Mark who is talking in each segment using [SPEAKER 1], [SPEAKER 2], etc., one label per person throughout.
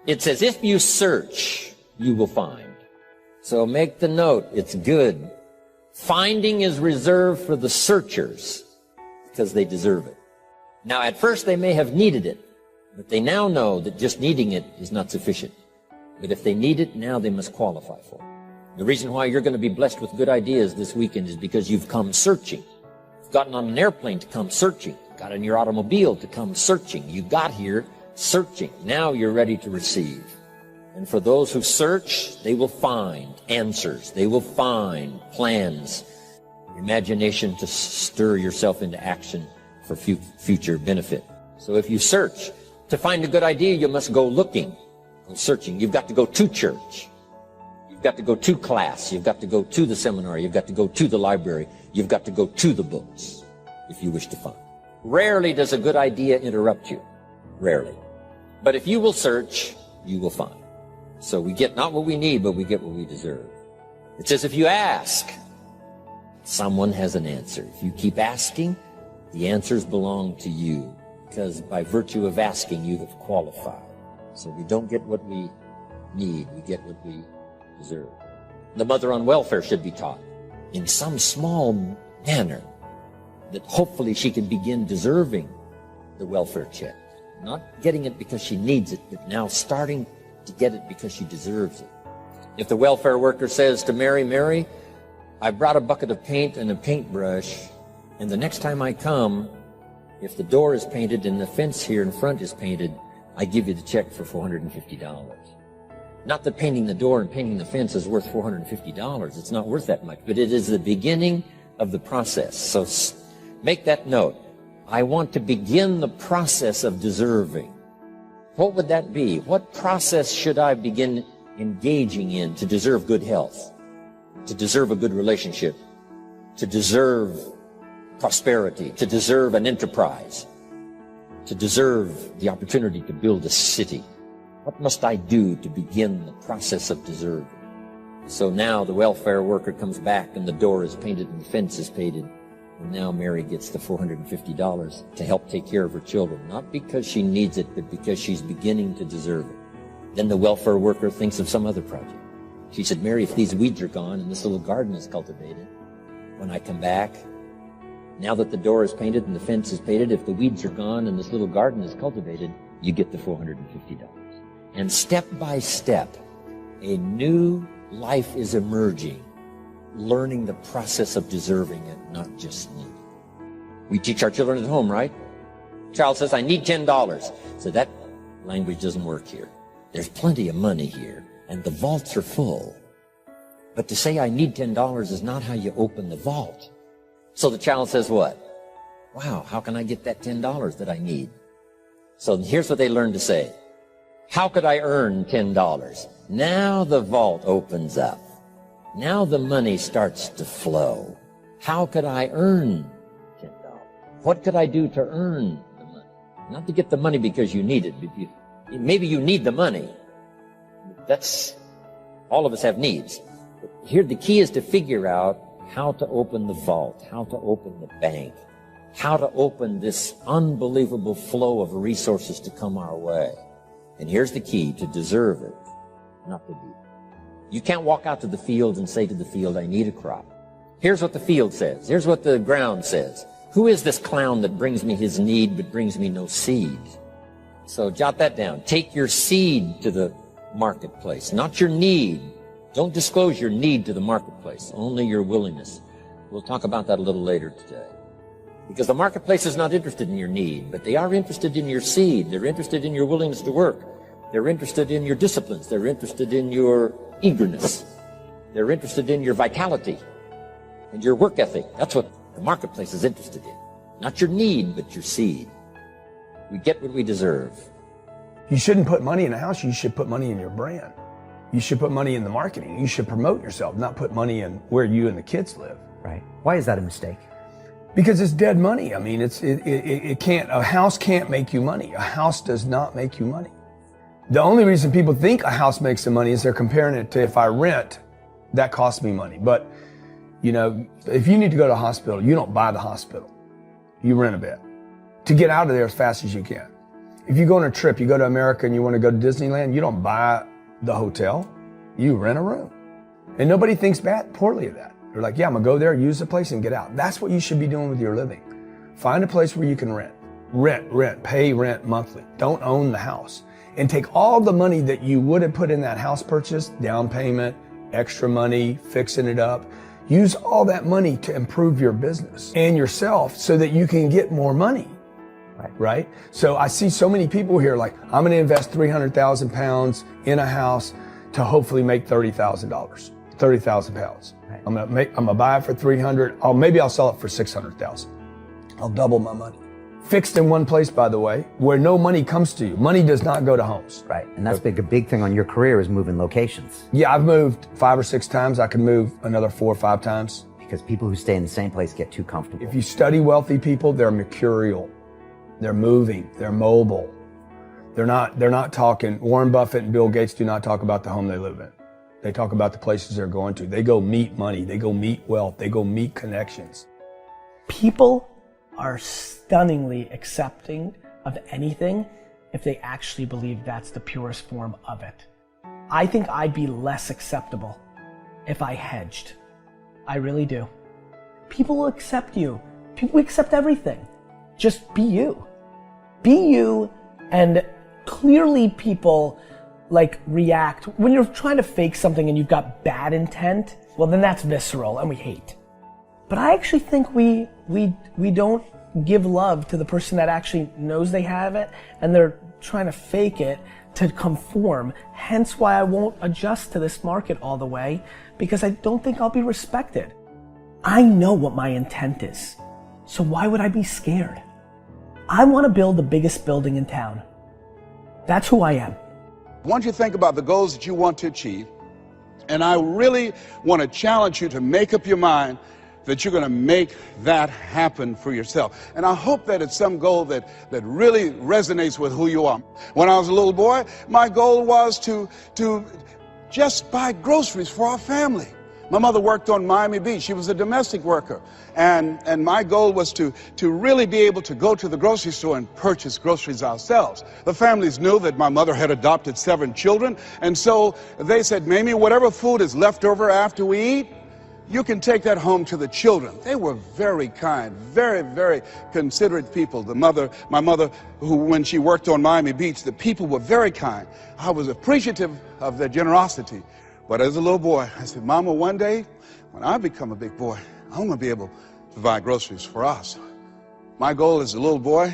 [SPEAKER 1] It says, if you search, you will find. So make the note, it's good. Finding is reserved for the searchers because they deserve it. Now, at first they may have needed it, but they now know that just needing it is not sufficient. But if they need it, now they must qualify for it. The reason why you're going to be blessed with good ideas this weekend is because you've come searching. You've gotten on an airplane to come searching. Got in your automobile to come searching. You got here searching. Now you're ready to receive. And for those who search, they will find answers. They will find plans, imagination to stir yourself into action for future benefit. So if you search, to find a good idea, you must go looking, go searching. You've got to go to church. You've got to go to class. You've got to go to the seminar. You've got to go to the library. You've got to go to the books if you wish to find. Rarely does a good idea interrupt you. Rarely. But if you will search, you will find. So we get not what we need, but we get what we deserve. It says if you ask, someone has an answer. If you keep asking, the answers belong to you. Because by virtue of asking, you have qualified. So we don't get what we need, we get what we deserve. The mother on welfare should be taught in some small manner that hopefully she can begin deserving the welfare check. Not getting it because she needs it, but now starting to get it because she deserves it. If the welfare worker says to Mary, Mary, I brought a bucket of paint and a paintbrush, and the next time I come, if the door is painted and the fence here in front is painted, I give you the check for $450. Not that painting the door and painting the fence is worth $450. It's not worth that much, but it is the beginning of the process. So make that note. I want to begin the process of deserving. What would that be? What process should I begin engaging in to deserve good health, to deserve a good relationship, to deserve prosperity, to deserve an enterprise, to deserve the opportunity to build a city? What must I do to begin the process of deserving? So now the welfare worker comes back and the door is painted and the fence is painted. And now Mary gets the $450 to help take care of her children, not because she needs it, but because she's beginning to deserve it. Then the welfare worker thinks of some other project. She said, Mary, if these weeds are gone and this little garden is cultivated, when I come back, now that the door is painted and the fence is painted, if the weeds are gone and this little garden is cultivated, you get the $450. And step by step, a new life is emerging, learning the process of deserving it, not just needing. We teach our children at home, right? Child says, I need $10. So that language doesn't work here. There's plenty of money here, and the vaults are full. But to say I need $10 is not how you open the vault. So the child says what? Wow, how can I get that $10 that I need? So here's what they learn to say. How could I earn $10? Now the vault opens up. Now the money starts to flow. How could I earn $10? What could I do to earn the money? Not to get the money because you need it. Maybe you need the money. That's, all of us have needs. But here the key is to figure out how to open the vault, how to open the bank, how to open this unbelievable flow of resources to come our way. And here's the key: to deserve it, not to be. You can't walk out to the field and say to the field, I need a crop. Here's what the field says. Here's what the ground says. Who is this clown that brings me his need but brings me no seed? So jot that down. Take your seed to the marketplace, not your need. Don't disclose your need to the marketplace, only your willingness. We'll talk about that a little later today. Because the marketplace is not interested in your need, but they are interested in your seed. They're interested in your willingness to work. They're interested in your disciplines. They're interested in your eagerness. They're interested in your vitality and your work ethic. That's what the marketplace is interested in. Not your need, but your seed. We get what we deserve.
[SPEAKER 2] You shouldn't put money in a house. You should put money in your brand. You should put money in the marketing. You should promote yourself, not put money in where you and the kids live.
[SPEAKER 3] Right. Why is that a mistake?
[SPEAKER 2] Because it's dead money. I mean, it can't, a house can't make you money. A house does not make you money. The only reason people think a house makes them money is they're comparing it to, if I rent, that costs me money. But, you know, if you need to go to a hospital, you don't buy the hospital. You rent a bed to get out of there as fast as you can. If you go on a trip, you go to America and you want to go to Disneyland, you don't buy the hotel, you rent a room. And nobody thinks poorly of that. They're like, yeah, I'm gonna go there, use the place and get out. That's what you should be doing with your living. Find a place where you can rent. Pay rent monthly. Don't own the house. And take all the money that you would have put in that house purchase, down payment, extra money, fixing it up. Use all that money to improve your business and yourself so that you can get more money. Right? So I see so many people here like, I'm going to invest 300,000 pounds in a house to hopefully make $30,000, 30,000 pounds. Right. I'm going to buy it for 300. Maybe I'll sell it for 600,000. I'll double my money. Fixed in one place, by the way, where no money comes to you. Money does not go to homes.
[SPEAKER 3] Right. And that's a big thing on your career is moving locations.
[SPEAKER 2] Yeah, I've moved 5 or 6 times. I can move another 4 or 5 times.
[SPEAKER 3] Because people who stay in the same place get too comfortable.
[SPEAKER 2] If you study wealthy people, they're mercurial. They're moving, they're mobile. They're not talking, Warren Buffett and Bill Gates do not talk about the home they live in. They talk about the places they're going to. They go meet money, they go meet wealth, they go meet connections.
[SPEAKER 4] People are stunningly accepting of anything if they actually believe that's the purest form of it. I think I'd be less acceptable if I hedged. I really do. People will accept you. People accept everything. Just be you. Be you, and clearly people react. When you're trying to fake something and you've got bad intent, well then that's visceral and we hate. But I actually think we don't give love to the person that actually knows they have it and they're trying to fake it to conform. Hence why I won't adjust to this market all the way, because I don't think I'll be respected. I know what my intent is, so why would I be scared? I want to build the biggest building in town. That's who I am.
[SPEAKER 5] I want you to think about the goals that you want to achieve, and I really want to challenge you to make up your mind that you're going to make that happen for yourself. And I hope that it's some goal that really resonates with who you are. When I was a little boy, my goal was to just buy groceries for our family. My mother worked on Miami Beach. She was a domestic worker. And my goal was to really be able to go to the grocery store and purchase groceries ourselves. The families knew that my mother had adopted 7 children. And so they said, Mamie, whatever food is left over after we eat, you can take that home to the children. They were very kind, very, very considerate people. My mother, who when she worked on Miami Beach, the people were very kind. I was appreciative of their generosity. But as a little boy, I said, Mama, one day, when I become a big boy, I'm going to be able to buy groceries for us. My goal as a little boy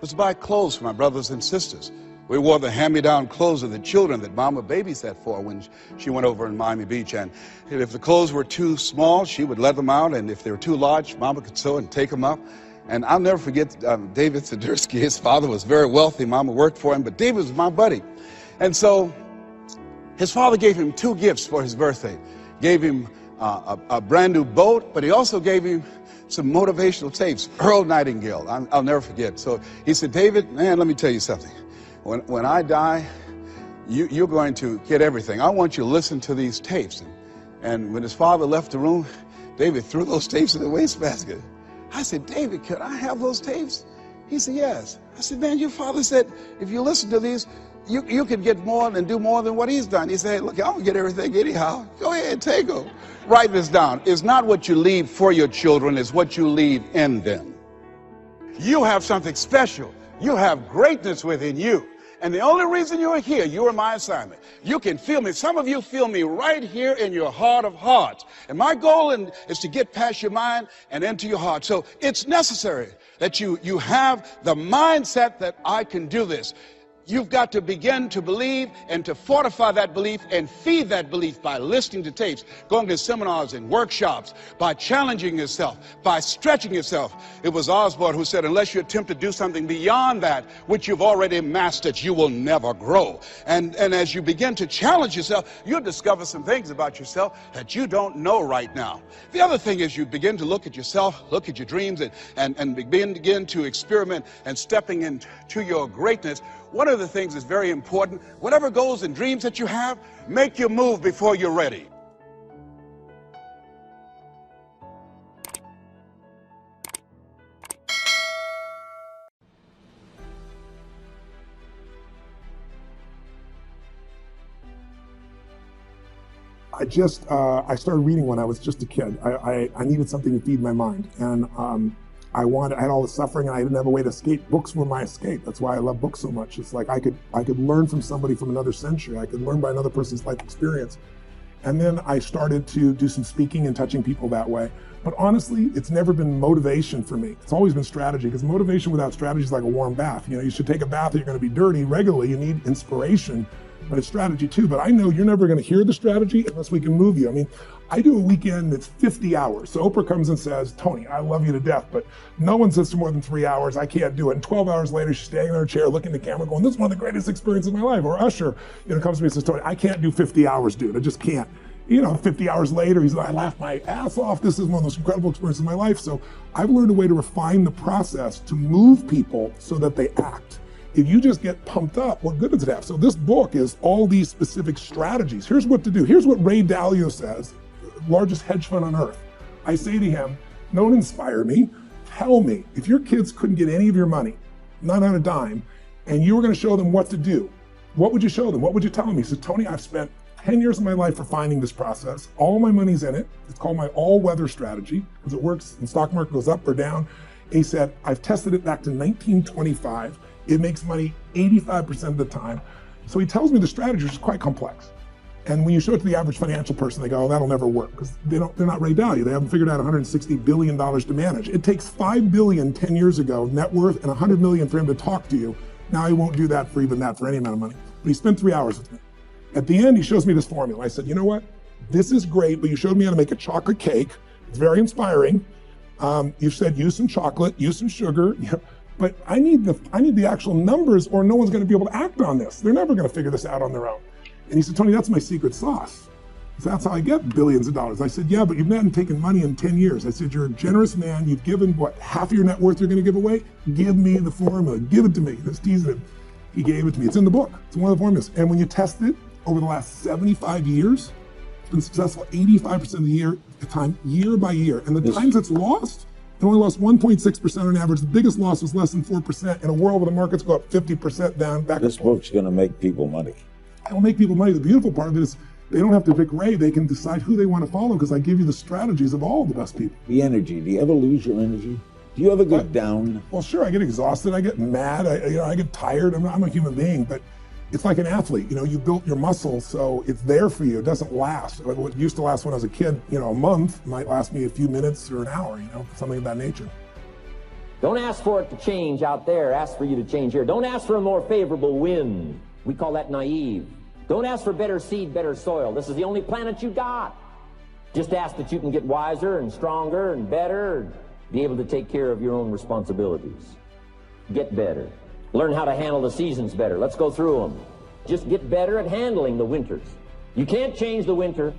[SPEAKER 5] was to buy clothes for my brothers and sisters. We wore the hand-me-down clothes of the children that Mama babysat for when she went over in Miami Beach. And if the clothes were too small, she would let them out. And if they were too large, Mama could sew and take them up. And I'll never forget David Sidursky. His father was very wealthy. Mama worked for him, but David was my buddy. And so his father gave him 2 gifts for his birthday. Gave him a brand new boat, but he also gave him some motivational tapes. Earl Nightingale, I'll never forget. So he said, David, man, let me tell you something. When I die, you're going to get everything. I want you to listen to these tapes. And when his father left the room, David threw those tapes in the wastebasket. I said, David, could I have those tapes? He said, yes. I said, man, your father said, if you listen to these, you can get more and do more than what he's done. He said, look, I'm going to get everything anyhow. Go ahead, take them. Write this down. It's not what you leave for your children, it's what you leave in them. You have something special. You have greatness within you. And the only reason you're here, you are my assignment. You can feel me. Some of you feel me right here in your heart of hearts. And my goal is to get past your mind and into your heart. So it's necessary that you have the mindset that I can do this. You've got to begin to believe and to fortify that belief and feed that belief by listening to tapes, going to seminars and workshops, by challenging yourself, by stretching yourself. It was Osborne who said, unless you attempt to do something beyond that which you've already mastered, you will never grow. And as you begin to challenge yourself, you'll discover some things about yourself that you don't know right now. The other thing is you begin to look at yourself, look at your dreams, and begin to experiment and stepping into your greatness. One of the things that's very important, whatever goals and dreams that you have, make your move before you're ready.
[SPEAKER 6] I started reading when I was just a kid. I needed something to feed my mind, and I had all the suffering, and I didn't have a way to escape. Books were my escape. That's why I love books so much. It's like I could learn from somebody from another century. I could learn by another person's life experience. And then I started to do some speaking and touching people that way. But honestly, it's never been motivation for me. It's always been strategy, because motivation without strategy is like a warm bath. You know, you should take a bath or you're going to be dirty regularly. You need inspiration, but it's strategy too. But I know you're never going to hear the strategy unless we can move you. I mean, I do a weekend that's 50 hours. So Oprah comes and says, Tony, I love you to death, but no one sits for more than 3 hours. I can't do it. And 12 hours later, she's standing in her chair, looking at the camera going, this is one of the greatest experiences of my life. Or Usher, comes to me and says, Tony, I can't do 50 hours, dude. I just can't. 50 hours later, he's like, I laughed my ass off. This is one of the most incredible experiences of my life. So I've learned a way to refine the process to move people so that they act. If you just get pumped up, what good does it have? So this book is all these specific strategies. Here's what to do. Here's what Ray Dalio says, largest hedge fund on earth. I say to him, don't inspire me. Tell me, if your kids couldn't get any of your money, not on a dime, and you were going to show them what to do, what would you show them? What would you tell them? He said, Tony, I've spent 10 years of my life refining this process. All my money's in it. It's called my all-weather strategy, because it works. The stock market goes up or down. And he said, I've tested it back to 1925. It makes money 85% of the time. So he tells me the strategy is quite complex. And when you show it to the average financial person, they go, oh, that'll never work, because they're not Ray Dalio. They haven't figured out $160 billion to manage. It takes $5 billion 10 years ago net worth and $100 million for him to talk to you. Now he won't do that for any amount of money. But he spent 3 hours with me. At the end, he shows me this formula. I said, you know what? This is great, but you showed me how to make a chocolate cake. It's very inspiring. You said use some chocolate, use some sugar, but I need the actual numbers, or no one's going to be able to act on this. They're never going to figure this out on their own. And he said, Tony, that's my secret sauce. So that's how I get billions of dollars. I said, yeah, but you've not taken money in 10 years. I said, you're a generous man. You've given, half of your net worth you're going to give away? Give me the formula. Give it to me. Let's tease it. He gave it to me. It's in the book. It's one of the formulas. And when you test it, over the last 75 years, it's been successful 85% of the time, year by year. And the times it's lost, it only lost 1.6% on average. The biggest loss was less than 4% in a world where the markets go up 50% down, back.
[SPEAKER 7] This book's going to make people money.
[SPEAKER 6] It will make people money. The beautiful part of it is they don't have to pick Ray. They can decide who they want to follow, because I give you the strategies of all the best people.
[SPEAKER 7] The energy. Do you ever lose your energy? Do you ever get down?
[SPEAKER 6] Well, sure. I get exhausted. I get mad. I get tired. I'm a human being, but it's like an athlete. You built your muscle, so it's there for you. It doesn't last. What used to last when I was a kid, a month might last me a few minutes or an hour, something of that nature.
[SPEAKER 1] Don't ask for it to change out there. Ask for you to change here. Don't ask for a more favorable wind. We call that naive. Don't ask for better seed, better soil. This is the only planet you got. Just ask that you can get wiser and stronger and better, and be able to take care of your own responsibilities. Get better. Learn how to handle the seasons better. Let's go through them. Just get better at handling the winters. You can't change the winter.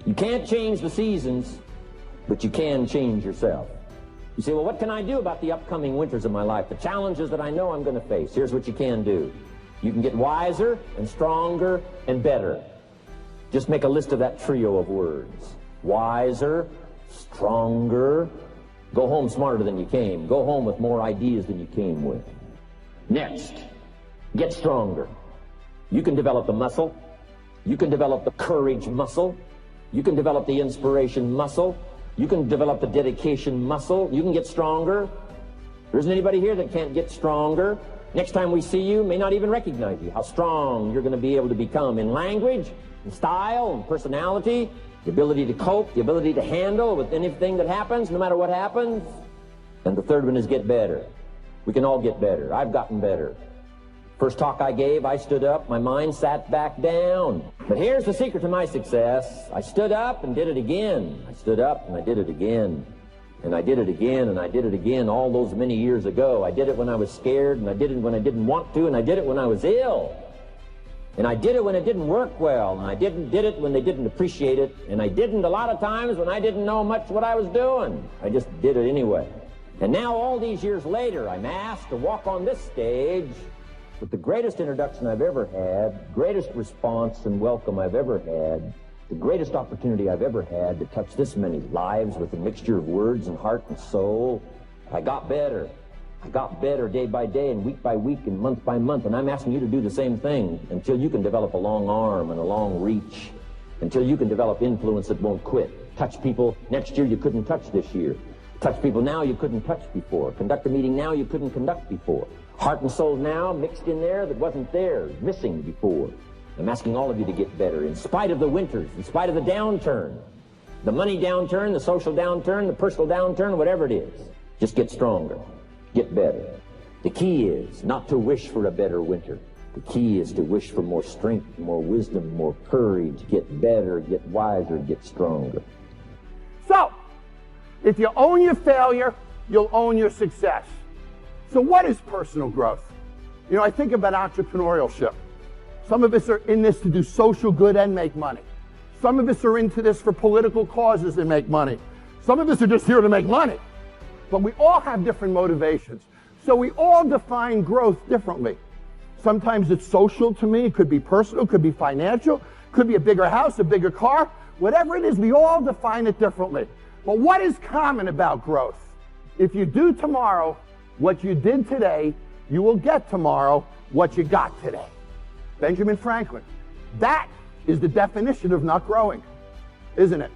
[SPEAKER 1] You can't change the seasons, but you can change yourself. You say, well, what can I do about the upcoming winters of my life? The challenges that I know I'm going to face. Here's what you can do. You can get wiser and stronger and better. Just make a list of that trio of words. Wiser, stronger. Go home smarter than you came. Go home with more ideas than you came with. Next, get stronger. You can develop the muscle. You can develop the courage muscle. You can develop the inspiration muscle. You can develop the dedication muscle. You can get stronger. There isn't anybody here that can't get stronger. Next time we see you, may not even recognize you. How strong you're going to be able to become in language, in style, and personality, the ability to cope, the ability to handle with anything that happens, no matter what happens. And the third one is get better. We can all get better. I've gotten better. First talk I gave, I stood up, my mind sat back down. But here's the secret to my success. I stood up and did it again. I stood up and I did it again. And I did it again, and I did it again all those many years ago. I did it when I was scared, and I did it when I didn't want to, and I did it when I was ill. And I did it when it didn't work well, and I did it when they didn't appreciate it, and I didn't a lot of times when I didn't know much what I was doing. I just did it anyway. And now, all these years later, I'm asked to walk on this stage with the greatest introduction I've ever had, greatest response and welcome I've ever had, the greatest opportunity I've ever had to touch this many lives with a mixture of words and heart and soul. I got better. I got better day by day and week by week and month by month, and I'm asking you to do the same thing until you can develop a long arm and a long reach until you can develop influence that won't quit. Touch people next year you couldn't touch this year. Touch people now you couldn't touch before. Conduct a meeting now you couldn't conduct before. Heart and soul now mixed in there that wasn't there, missing before. I'm asking all of you to get better in spite of the winters, in spite of the downturn. The money downturn, the social downturn, the personal downturn, whatever it is. Just get stronger. Get better. The key is not to wish for a better winter. The key is to wish for more strength, more wisdom, more courage, get better, get wiser, get stronger.
[SPEAKER 8] So, if you own your failure, you'll own your success. So what is personal growth? You know, I think about entrepreneurship. Some of us are in this to do social good and make money. Some of us are into this for political causes and make money. Some of us are just here to make money. But we all have different motivations. So we all define growth differently. Sometimes it's social to me, it could be personal, it could be financial, could be a bigger house, a bigger car. Whatever it is, we all define it differently. But what is common about growth? If you do tomorrow what you did today, you will get tomorrow what you got today. Benjamin Franklin. That is the definition of not growing, isn't it?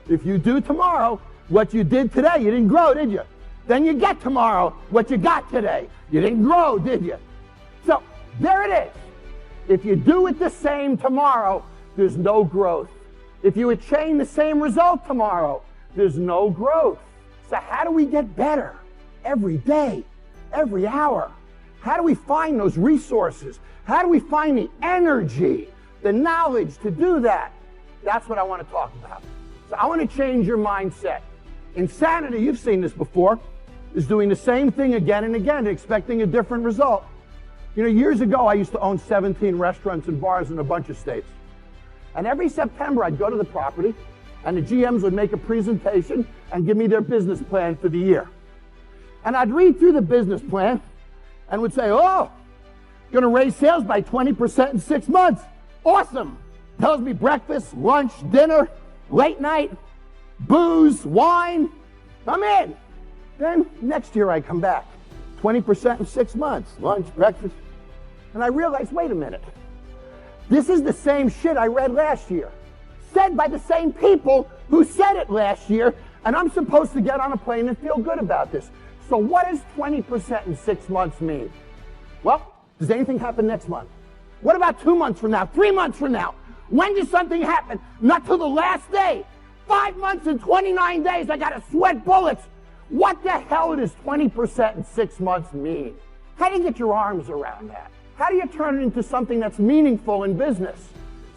[SPEAKER 8] If you do tomorrow what you did today, you didn't grow, did you? Then you get tomorrow what you got today. You didn't grow, did you? So there it is. If you do it the same tomorrow, there's no growth. If you attain the same result tomorrow, there's no growth. So how do we get better every day, every hour? How do we find those resources? How do we find the energy, the knowledge to do that? That's what I want to talk about. So I want to change your mindset. Insanity, you've seen this before, is doing the same thing again and again, expecting a different result. You know, years ago, I used to own 17 restaurants and bars in a bunch of states. And every September, I'd go to the property, and the GMs would make a presentation and give me their business plan for the year. And I'd read through the business plan and would say, oh, going to raise sales by 20% in 6 months. Awesome. Tells me breakfast, lunch, dinner, late night, booze, wine. I'm in. Then next year I come back. 20% in 6 months. Lunch, breakfast. And I realized, wait a minute. This is the same shit I read last year. Said by the same people who said it last year. And I'm supposed to get on a plane and feel good about this. So what does 20% in 6 months mean? Well, does anything happen next month? What about 2 months from now? 3 months from now? When does something happen? Not till the last day. 5 months and 29 days, I gotta sweat bullets. What the hell does 20% in 6 months mean? How do you get your arms around that? How do you turn it into something that's meaningful in business?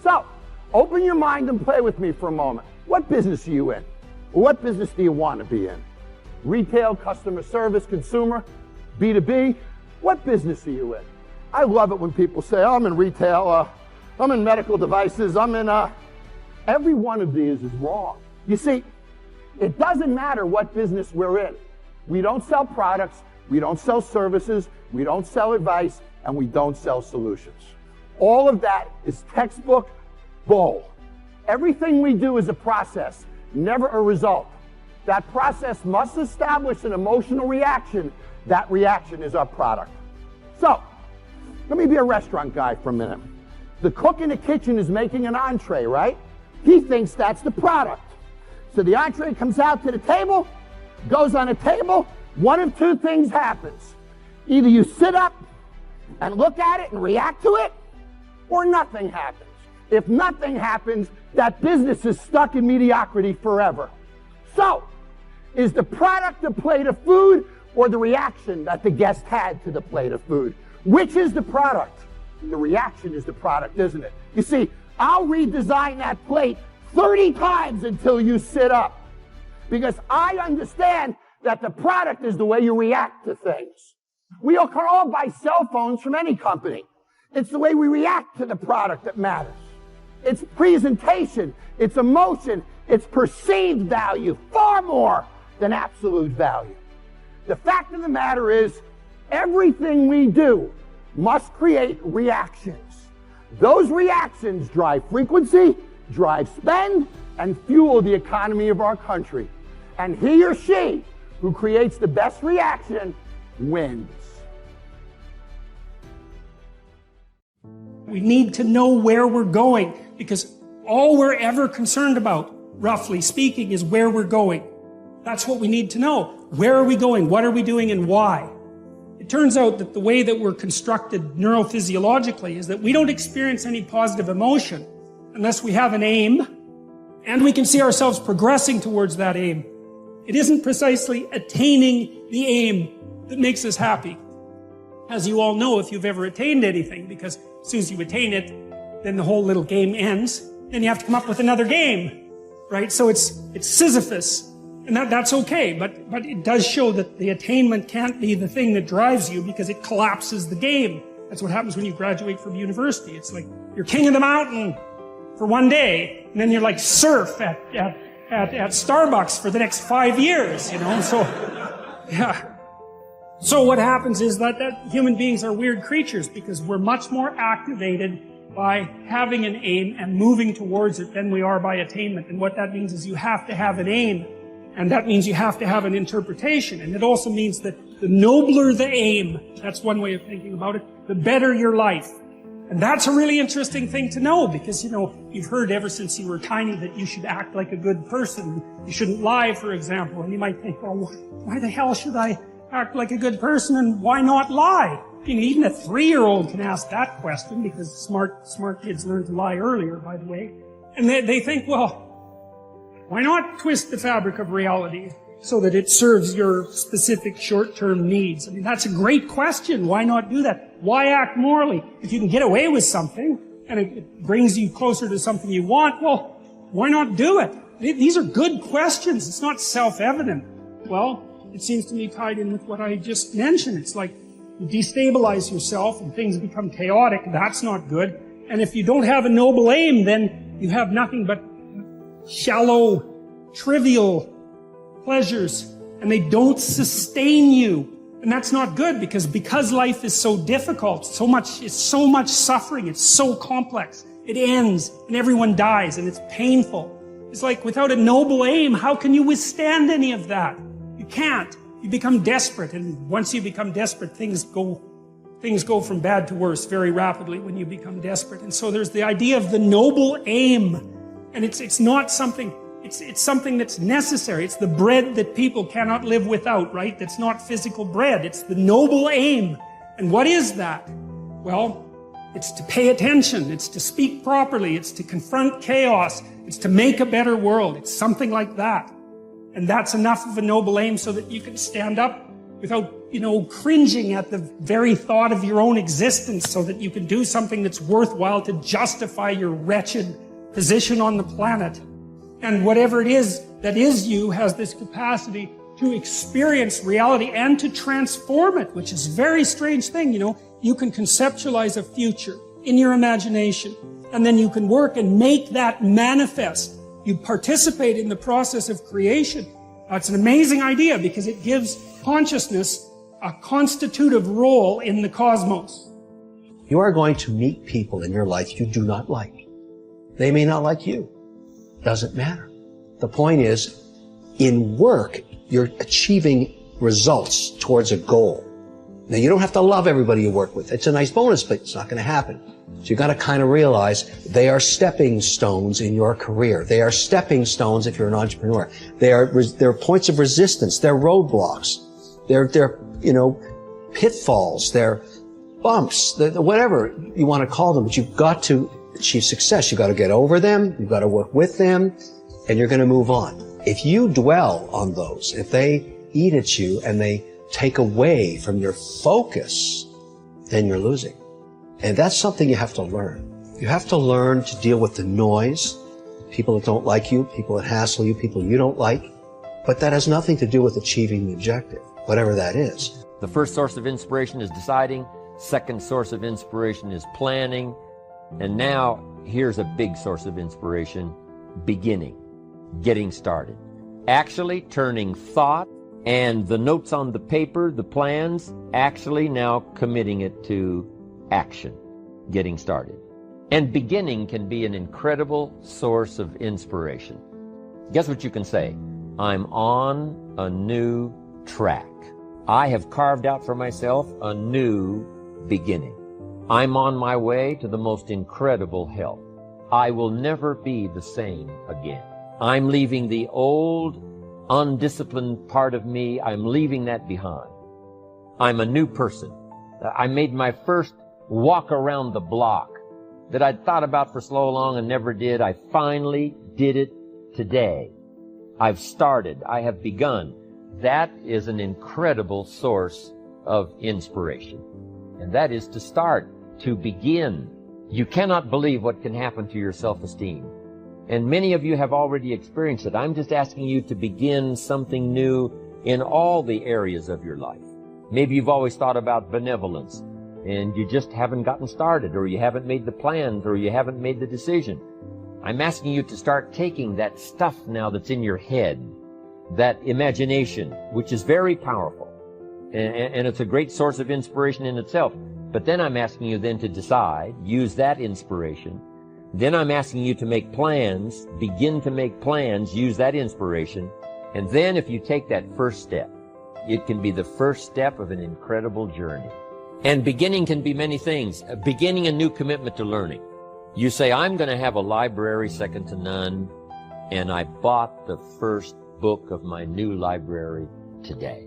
[SPEAKER 8] So, open your mind and play with me for a moment. What business are you in? What business do you want to be in? Retail, customer service, consumer, B2B? What business are you in? I love it when people say, oh, I'm in retail, I'm in medical devices, I'm in, every one of these is wrong. You see, it doesn't matter what business we're in. We don't sell products, we don't sell services, we don't sell advice, and we don't sell solutions. All of that is textbook bull. Everything we do is a process, never a result. That process must establish an emotional reaction. That reaction is our product. So, let me be a restaurant guy for a minute. The cook in the kitchen is making an entree, right? He thinks that's the product. So the entree comes out to the table, goes on a table, one of two things happens. Either you sit up and look at it and react to it, or nothing happens. If nothing happens, that business is stuck in mediocrity forever. So, is the product a plate of food or the reaction that the guest had to the plate of food? Which is the product? The reaction is the product, isn't it? You see, I'll redesign that plate 30 times until you sit up. Because I understand that the product is the way you react to things. We can all buy cell phones from any company. It's the way we react to the product that matters. It's presentation, it's emotion, it's perceived value, far more than absolute value. The fact of the matter is, everything we do must create reactions. Those reactions drive frequency, drive spend, and fuel the economy of our country. And he or she who creates the best reaction wins.
[SPEAKER 9] We need to know where we're going, because All we're ever concerned about, roughly speaking, is where we're going. That's what we need to know. Where are we going? What are we doing? And why? It turns out that the way that we're constructed neurophysiologically is that we don't experience any positive emotion unless we have an aim and we can see ourselves progressing towards that aim. It isn't precisely attaining the aim that makes us happy. As you all know, if you've ever attained anything, because as soon as you attain it, then the whole little game ends. Then you have to come up with another game, right? So it's Sisyphus. And that's okay, but it does show that the attainment can't be the thing that drives you because it collapses the game. That's what happens when you graduate from university. It's like you're king of the mountain for one day, and then you're like surf at Starbucks for the next 5 years, you know? So, yeah. So what happens is that human beings are weird creatures because we're much more activated by having an aim and moving towards it than we are by attainment. And what that means is you have to have an aim. And that means you have to have an interpretation. And it also means that the nobler the aim, that's one way of thinking about it, the better your life. And that's a really interesting thing to know because, you know, you've heard ever since you were tiny that you should act like a good person. You shouldn't lie, for example. And you might think, well, why the hell should I act like a good person and why not lie? You know, even a 3-year-old can ask that question because smart kids learn to lie earlier, by the way. And they think, well, why not twist the fabric of reality so that it serves your specific short-term needs? I mean, that's a great question. Why not do that? Why act morally? If you can get away with something and it brings you closer to something you want, well, why not do it? These are good questions. It's not self-evident. Well, it seems to me tied in with what I just mentioned. It's like you destabilize yourself and things become chaotic. That's not good. And if you don't have a noble aim, then you have nothing but shallow, trivial pleasures, and they don't sustain you. And that's not good because life is so difficult, it's so much suffering, it's so complex. It ends, and everyone dies, and it's painful. It's like without a noble aim, how can you withstand any of that? You can't. You become desperate, and once you become desperate, things go from bad to worse very rapidly when you become desperate. And so there's the idea of the noble aim. And it's not something, it's something that's necessary. It's the bread that people cannot live without, right? That's not physical bread. It's the noble aim. And what is that? Well, it's to pay attention. It's to speak properly. It's to confront chaos. It's to make a better world. It's something like that. And that's enough of a noble aim so that you can stand up without, cringing at the very thought of your own existence so that you can do something that's worthwhile to justify your wretched position on the planet. And whatever it is that is you has this capacity to experience reality and to transform it, which is a very strange thing, You can conceptualize a future in your imagination, and then you can work and make that manifest. You participate in the process of creation. It's an amazing idea because it gives consciousness a constitutive role in the cosmos.
[SPEAKER 10] You are going to meet people in your life you do not like. They may not like you. Doesn't matter. The point is, in work, you're achieving results towards a goal. Now, you don't have to love everybody you work with. It's a nice bonus, but it's not going to happen. So you got to kind of realize they are stepping stones in your career. They are stepping stones if you're an entrepreneur. They're points of resistance. They're roadblocks. They're pitfalls. They're bumps. Whatever you want to call them. But you've got to achieve success. You've got to get over them. You've got to work with them, and you're going to move on. If you dwell on those, if they eat at you and they take away from your focus, then you're losing. And that's something you have to learn. You have to learn to deal with the noise, people that don't like you, people that hassle you, people you don't like. But that has nothing to do with achieving the objective, whatever that is.
[SPEAKER 1] The first source of inspiration is deciding. Second source of inspiration is planning. And now, here's a big source of inspiration, beginning, getting started. Actually turning thought and the notes on the paper, the plans, actually now committing it to action, getting started. And beginning can be an incredible source of inspiration. Guess what you can say? I'm on a new track. I have carved out for myself a new beginning. I'm on my way to the most incredible health. I will never be the same again. I'm leaving the old, undisciplined part of me. I'm leaving that behind. I'm a new person. I made my first walk around the block that I'd thought about for so long and never did. I finally did it today. I've started. I have begun. That is an incredible source of inspiration. And that is to start, to begin. You cannot believe what can happen to your self-esteem. And many of you have already experienced it. I'm just asking you to begin something new in all the areas of your life. Maybe you've always thought about benevolence and you just haven't gotten started, or you haven't made the plans, or you haven't made the decision. I'm asking you to start taking that stuff now that's in your head, that imagination, which is very powerful, and it's a great source of inspiration in itself. But then I'm asking you then to decide, use that inspiration. Then I'm asking you to make plans, begin to make plans, use that inspiration. And then if you take that first step, it can be the first step of an incredible journey. And beginning can be many things. Beginning a new commitment to learning. You say, I'm going to have a library second to none, and I bought the first book of my new library today.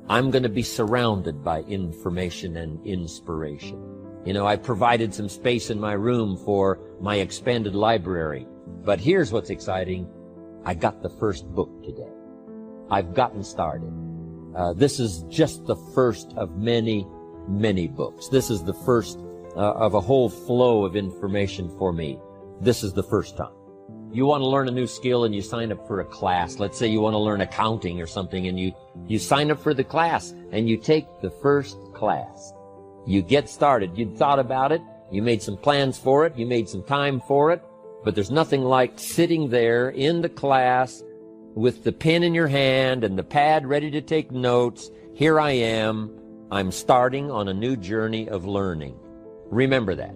[SPEAKER 1] I'm going to be surrounded by information and inspiration. You know, I provided some space in my room for my expanded library. But here's what's exciting. I got the first book today. I've gotten started. This is just the first of many, many books. This is the first of a whole flow of information for me. This is the first time. You want to learn a new skill and you sign up for a class. Let's say you want to learn accounting or something, and you sign up for the class and you take the first class. You get started. You thought about it. You made some plans for it. You made some time for it. But there's nothing like sitting there in the class with the pen in your hand and the pad ready to take notes. Here I am. I'm starting on a new journey of learning. Remember that.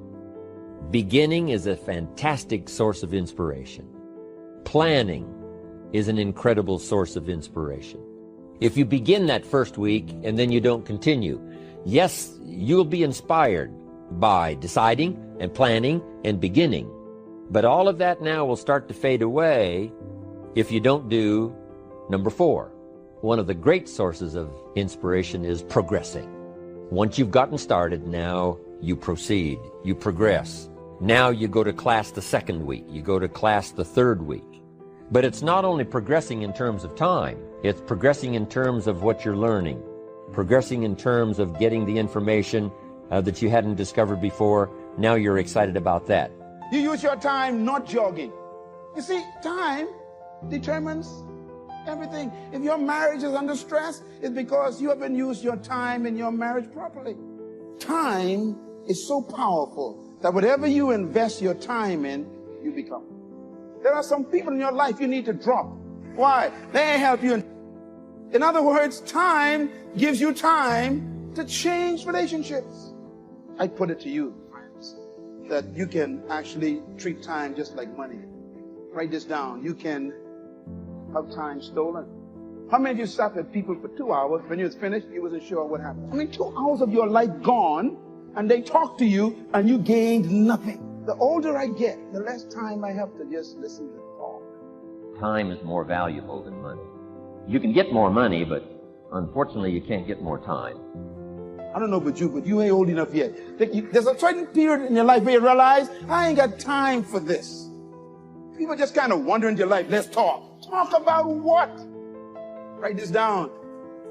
[SPEAKER 1] Beginning is a fantastic source of inspiration. Planning is an incredible source of inspiration. If you begin that first week and then you don't continue, yes, you'll be inspired by deciding and planning and beginning. But all of that now will start to fade away if you don't do number 4. One of the great sources of inspiration is progressing. Once you've gotten started, now you proceed, you progress. Now you go to class the second week, you go to class the third week. But it's not only progressing in terms of time, it's progressing in terms of what you're learning, progressing in terms of getting the information that you hadn't discovered before. Now you're excited about that.
[SPEAKER 8] You use your time not jogging. You see, time determines everything. If your marriage is under stress, it's because you haven't used your time in your marriage properly. Time is so powerful that whatever you invest your time in, you become. There are some people in your life you need to drop. Why? They ain't help you. In other words, time gives you time to change relationships. I put it to you, friends, that you can actually treat time just like money. Write this down. You can have time stolen. How many of you sat with people for 2 hours? When you was finished, you wasn't sure what happened. I mean, 2 hours of your life gone, and they talked to you, and you gained nothing. The older I get, the less time I have to just listen to talk.
[SPEAKER 1] Time is more valuable than money. You can get more money, but unfortunately you can't get more time.
[SPEAKER 8] I don't know about you, but you ain't old enough yet. There's a certain period in your life where you realize, I ain't got time for this. People just kind of wander into your life. Let's talk. Talk about what? Write this down.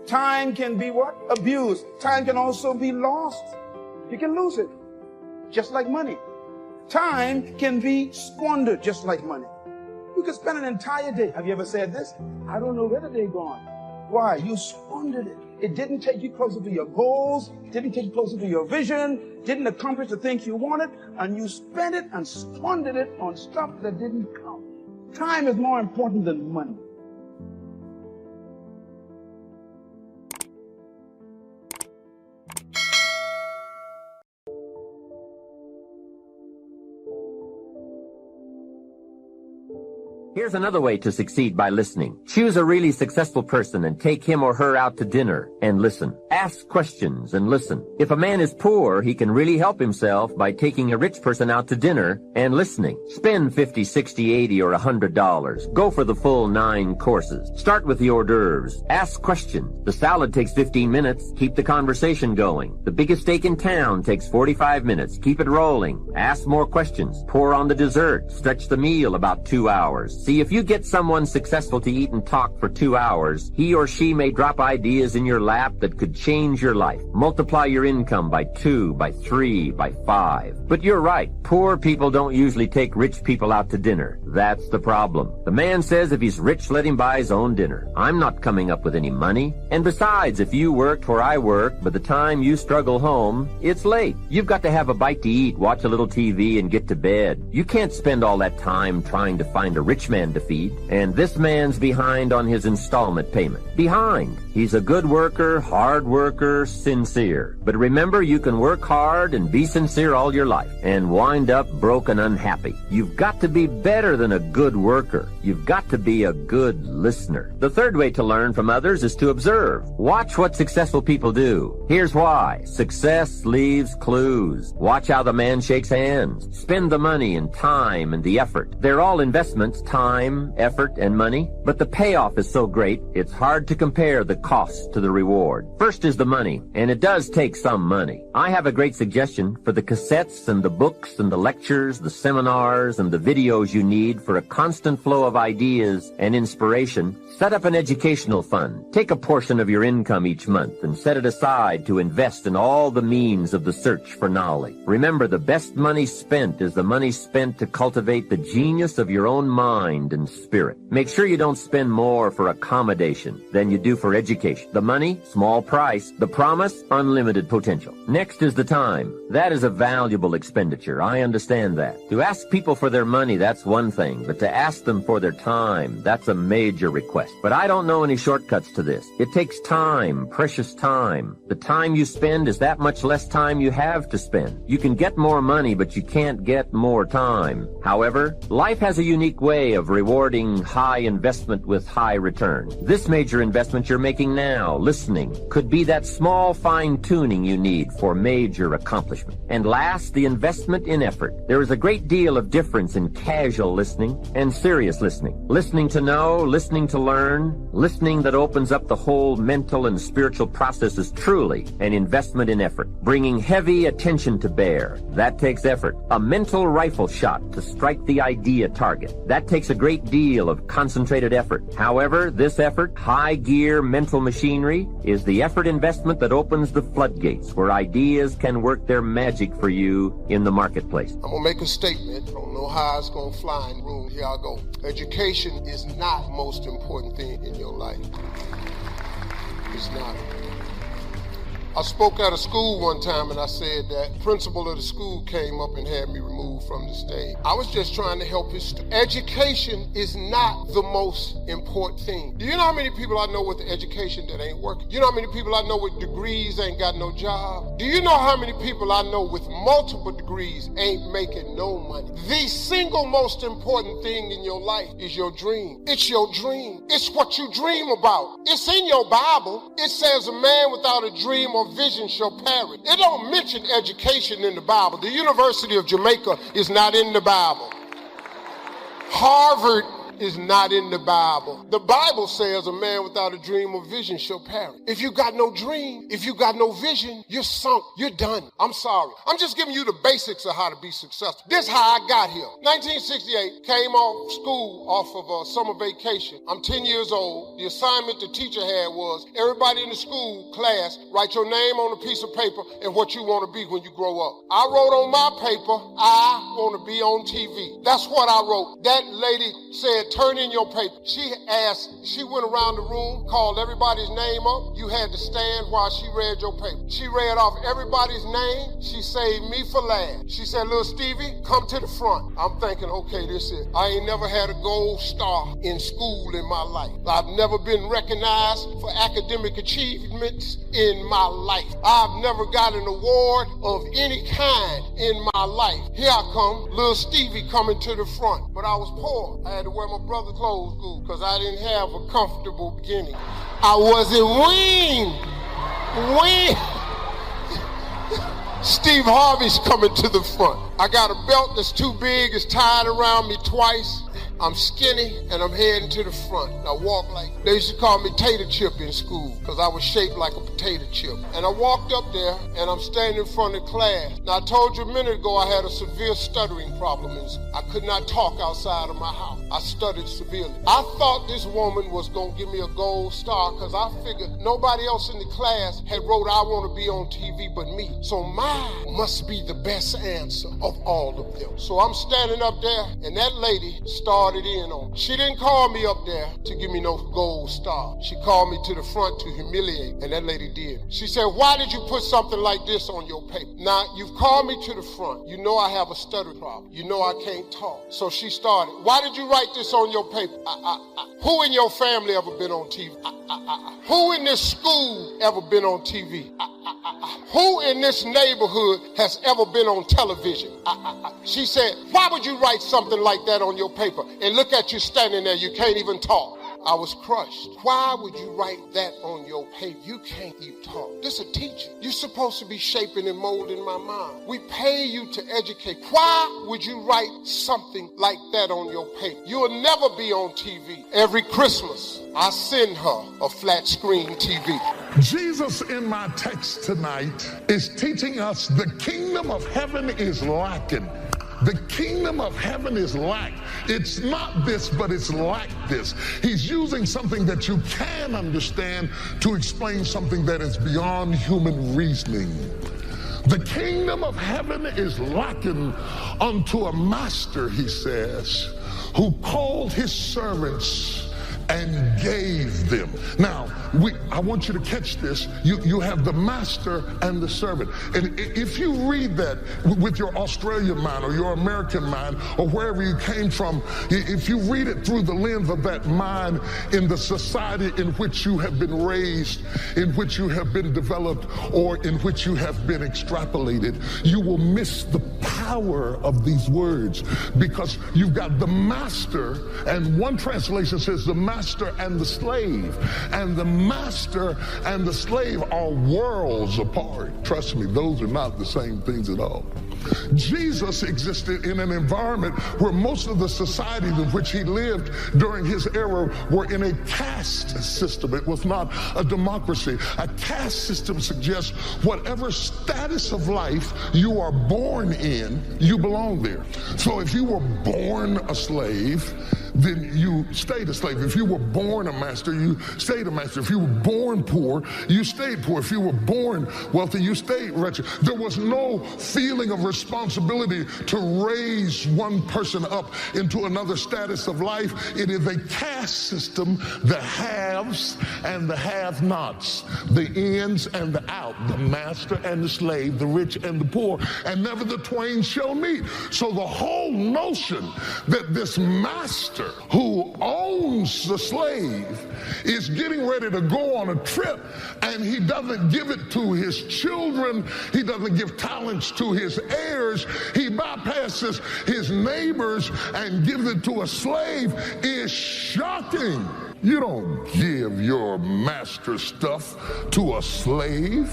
[SPEAKER 8] Time can be what? Abused. Time can also be lost. You can lose it, just like money. Time can be squandered, just like money. You can spend an entire day. Have you ever said this? I don't know where the day gone. Why? You squandered it. It didn't take you closer to your goals, didn't take you closer to your vision, didn't accomplish the things you wanted, and you spent it and squandered it on stuff that didn't count. Time is more important than money.
[SPEAKER 1] Here's another way to succeed by listening. Choose a really successful person and take him or her out to dinner and listen. Ask questions and listen. If a man is poor, he can really help himself by taking a rich person out to dinner and listening. Spend $50, $60, $80, or $100. Go for the full 9 courses. Start with the hors d'oeuvres. Ask questions. The salad takes 15 minutes. Keep the conversation going. The biggest steak in town takes 45 minutes. Keep it rolling. Ask more questions. Pour on the dessert. Stretch the meal about 2 hours. See, if you get someone successful to eat and talk for 2 hours, he or she may drop ideas in your lap that could change your life. Multiply your income by 2, by 3, by 5. But you're right. Poor people don't usually take rich people out to dinner. That's the problem. The man says if he's rich, let him buy his own dinner. I'm not coming up with any money. And besides, if you worked where I work, by the time you struggle home, it's late. You've got to have a bite to eat, watch a little TV, and get to bed. You can't spend all that time trying to find a rich man to feed. And this man's behind on his installment payment. Behind. He's a good worker, hard worker, sincere. But remember, you can work hard and be sincere all your life and wind up broke and unhappy. You've got to be better than a good worker. You've got to be a good listener. The third way to learn from others is to observe. Watch what successful people do. Here's why. Success leaves clues. Watch how the man shakes hands. Spend the money and time and the effort. They're all investments, time, effort, and money. But the payoff is so great, it's hard to compare the cost to the reward. First is the money, and it does take some money. I have a great suggestion for the cassettes and the books and the lectures, the seminars, and the videos you need for a constant flow of ideas and inspiration. Set up an educational fund. Take a portion of your income each month and set it aside to invest in all the means of the search for knowledge. Remember, the best money spent is the money spent to cultivate the genius of your own mind and spirit. Make sure you don't spend more for accommodation than you do for education. The money, small price. The promise, unlimited potential. Next is the time. That is a valuable expenditure. I understand that. To ask people for their money, that's one thing, but to ask them for their time, that's a major request. But I don't know any shortcuts to this. It takes time, precious time. The time you spend is that much less time you have to spend. You can get more money, but you can't get more time. However, life has a unique way of rewarding high investment with high return. This major investment you're making now, listening, could be that small fine-tuning you need for major accomplishment. And last, the investment in effort. There is a great deal of difference in casual listening and serious listening. Listening to know, listening to learn, listening that opens up the whole mental and spiritual process is truly an investment in effort. Bringing heavy attention to bear, that takes effort. A mental rifle shot to strike the idea target, that takes a great deal of concentrated effort. However, this effort, high gear mental machinery, is the effort investment that opens the floodgates where ideas can work their magic for you in the marketplace.
[SPEAKER 11] I'm gonna make a statement. I don't know how it's gonna fly in the room. Here I go. Education is not the most important thing in your life. It's not. I spoke at a school one time and I said that the principal of the school came up and had me removed from the stage. I was just trying to help his students. Education is not the most important thing. Do you know how many people I know with education that ain't working? You know how many people I know with degrees ain't got no job? Do you know how many people I know with multiple degrees ain't making no money? The single most important thing in your life is your dream. It's your dream. It's what you dream about. It's in your Bible. It says a man without a dream or vision shall perish. It don't mention education in the Bible. The University of Jamaica is not in the Bible. Harvard is not in the Bible. The Bible says a man without a dream or vision shall perish. If you got no dream, if you got no vision, you're sunk. You're done. I'm sorry. I'm just giving you the basics of how to be successful. This is how I got here. 1968, came off school off of a summer vacation. I'm 10 years old. The assignment the teacher had was everybody in the school class, write your name on a piece of paper and what you want to be when you grow up. I wrote on my paper, I want to be on TV. That's what I wrote. That lady said, turn in your paper. She went around the room, called everybody's name up. You had to stand while she read your paper. She read off everybody's name. She saved me for last. She said, little Stevie, come to the front. I'm thinking, okay, this is it. I ain't never had a gold star in school in my life. I've never been recognized for academic achievements in my life. I've never got an award of any kind in my life. Here I come, little Stevie coming to the front. But I was poor. I had to wear my my brother closed school because I didn't have a comfortable beginning. I wasn't weaned. Steve Harvey's coming to the front. I got a belt that's too big, it's tied around me twice. I'm skinny and I'm heading to the front. I walk like, they used to call me Tater Chip in school because I was shaped like a potato chip. And I walked up there and I'm standing in front of class. Now I told you a minute ago I had a severe stuttering problem. I could not talk outside of my house. I stuttered severely. I thought this woman was going to give me a gold star because I figured nobody else in the class had wrote I want to be on TV but me. So mine must be the best answer of all of them. So I'm standing up there and that lady started in on. She didn't call me up there to give me no gold star. She called me to the front to humiliate, and that lady did. She said, why did you put something like this on your paper? Now, you've called me to the front. You know I have a stutter problem. You know I can't talk. So she started, why did you write this on your paper? Who in your family ever been on TV? Who in this school ever been on TV? Who in this neighborhood has ever been on television? She said, why would you write something like that on your paper? And look at you standing there, you can't even talk. I was crushed. Why would you write that on your paper? You can't even talk. This is a teacher. You're supposed to be shaping and molding my mind. We pay you to educate. Why would you write something like that on your paper? You'll never be on TV. Every Christmas, I send her a flat screen TV.
[SPEAKER 12] Jesus in my text tonight is teaching us the kingdom of heaven is lacking. The kingdom of heaven is like. It's not this, but it's like this. He's using something that you can understand to explain something that is beyond human reasoning. The kingdom of heaven is likened unto a master, he says, who called his servants and gave them. Now, I want you to catch this. You have the master and the servant. And if you read that with your Australian mind or your American mind or wherever you came from, if you read it through the lens of that mind in the society in which you have been raised, in which you have been developed, or in which you have been extrapolated, you will miss the power of these words because you've got the master, and one translation says the master and the slave, and the master and the slave are worlds apart. Trust me, those are not the same things at all. Jesus existed in an environment where most of the societies in which he lived during his era were in a caste system. It was not a democracy. A caste system suggests whatever status of life you are born in, you belong there. So if you were born a slave, then you stayed a slave. If you were born a master, you stayed a master. If you were born poor, you stayed poor. If you were born wealthy, you stayed wretched. There was no feeling of responsibility to raise one person up into another status of life. It is a caste system, the haves and the have-nots, the ins and the out, the master and the slave, the rich and the poor, and never the twain shall meet. So the whole notion that this master who owns the slave is getting ready to go on a trip, and he doesn't give it to his children, he doesn't give talents to his heirs, he bypasses his neighbors and gives it to a slave, is shocking. You don't give your master stuff to a slave.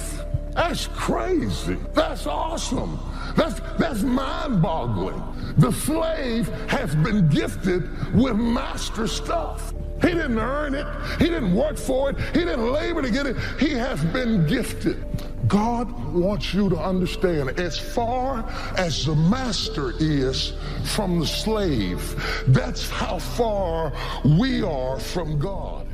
[SPEAKER 12] That's crazy. That's awesome. That's mind-boggling. The slave has been gifted with master stuff. He didn't earn it. He didn't work for it. He didn't labor to get it. He has been gifted. God wants you to understand, as far as the master is from the slave, that's how far we are from God.